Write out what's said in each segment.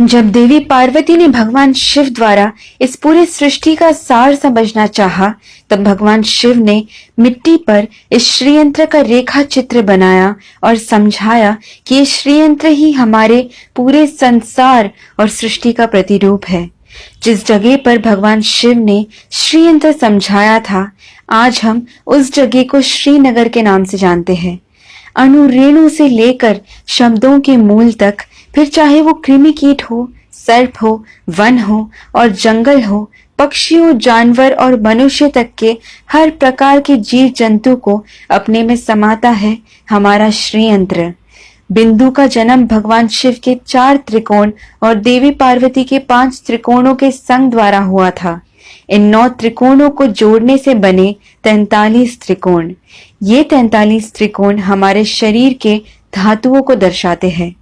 जब देवी पार्वती ने भगवान शिव द्वारा इस पूरी सृष्टि का सार समझना चाहा, तब भगवान शिव ने मिट्टी पर इस श्रीयंत्र का रेखा चित्र बनाया और समझाया कि ये श्रीयंत्र ही हमारे पूरे संसार और सृष्टि का प्रतिरूप है। जिस जगह पर भगवान शिव ने श्रीयंत्र समझाया था, आज हम उस जगह को श्रीनगर के नाम से जानते हैं। अणु रेणु से लेकर शब्दों के मूल तक, फिर चाहे वो कृमि कीट हो, सर्प हो, वन हो और जंगल हो, पक्षियों, जानवर और मनुष्य तक के हर प्रकार के जीव जंतु को अपने में समाता है हमारा श्रीयंत्र। बिंदु का जन्म भगवान शिव के 4 त्रिकोण और देवी पार्वती के 5 त्रिकोणों के संग द्वारा हुआ था। इन 9 त्रिकोणों को जोड़ने से बने 43 त्रिकोण। ये 43 त्रिकोण हमारे शरीर के धातुओं को दर्शाते हैं।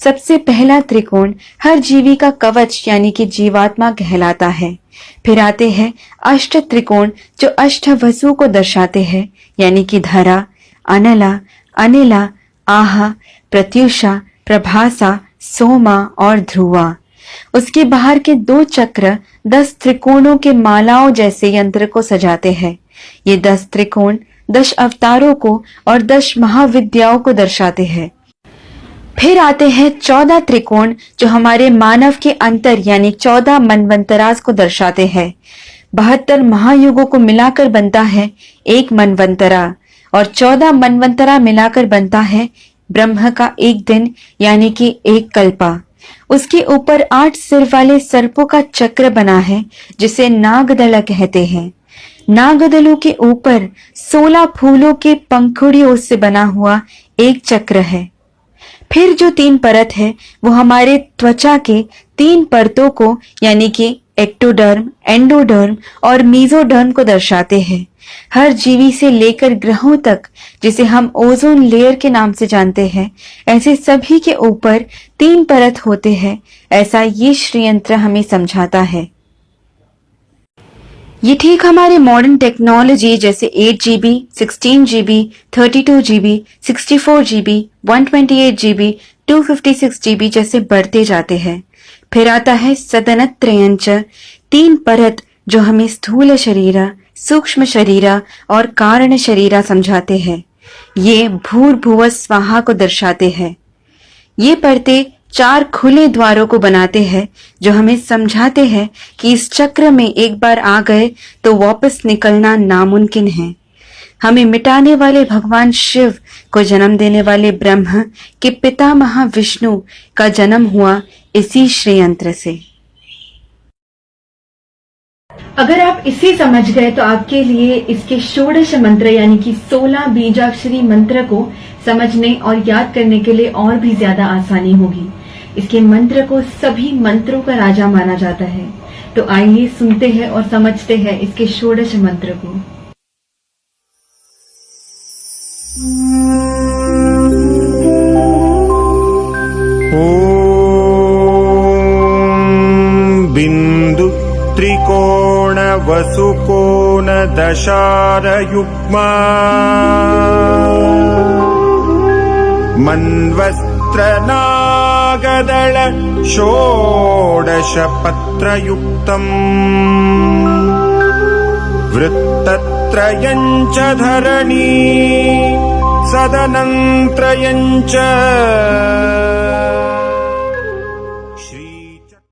सबसे पहला त्रिकोण हर जीवी का कवच यानी कि जीवात्मा कहलाता है। फिर आते हैं अष्ट त्रिकोण जो अष्ट वसु को दर्शाते हैं, यानी कि धरा, अनला, अनिला, आहा, प्रत्युषा, प्रभासा, सोमा और ध्रुवा। उसके बाहर के 2 चक्र 10 त्रिकोणों के मालाओं जैसे यंत्र को सजाते हैं। ये 10 त्रिकोण 10 अवतारों को और 10 महाविद्याओं को दर्शाते हैं। फिर आते हैं 14 त्रिकोण जो हमारे मानव के अंतर यानी 14 मनवंतरास को दर्शाते हैं। 72 महायुगों को मिलाकर बनता है एक मनवंतरा और 14 मनवंतरा मिलाकर बनता है ब्रह्म का एक दिन यानी कि एक कल्पा। उसके ऊपर 8 सिर वाले सर्पों का चक्र बना है जिसे नागदल कहते हैं। नागदलों के ऊपर 16 फूलों के पंखुड़ियों से बना हुआ एक चक्र है। फिर जो 3 परत है वो हमारे त्वचा के 3 परतों को यानी कि एक्टोडर्म, एंडोडर्म और मीजोडर्म को दर्शाते हैं। हर जीवी से लेकर ग्रहों तक, जिसे हम ओजोन लेयर के नाम से जानते हैं, ऐसे सभी के ऊपर 3 परत होते हैं। ऐसा ये श्रीयंत्र हमें समझाता है। ये ठीक हमारे मॉडर्न टेक्नोलॉजी जैसे 8 GB, 16 GB, 32 GB, 64 GB, 128 GB, 256 GB जैसे बढ़ते जाते हैं। फिर आता है सदनत्रयंच, 3 परत जो हमें स्थूल शरीरा, सूक्ष्म शरीरा और कारण शरीरा समझाते हैं। ये भूर्भुव स्वाहा को दर्शाते हैं। ये परतें 4 खुले द्वारों को बनाते हैं जो हमें समझाते हैं कि इस चक्र में एक बार आ गए तो वापस निकलना नामुमकिन है। हमें मिटाने वाले भगवान शिव को जन्म देने वाले ब्रह्म के पितामह विष्णु का जन्म हुआ इसी श्रीयंत्र से। अगर आप इसे समझ गए तो आपके लिए इसके षोडश मंत्र यानी कि 16 बीजाक्षरी मंत्र को समझने और याद करने के लिए और भी ज्यादा आसानी होगी। इसके मंत्र को सभी मंत्रों का राजा माना जाता है। तो आइए सुनते हैं और समझते हैं इसके षोडश मंत्र को। ओम बिंदु त्रिकोण वसुकोण दशार युग्मा मन्वस्त्र नागदल षोडश पत्रयुक्तम् वृत्तत्रयञ्च धरणी सदनंत्रयञ्च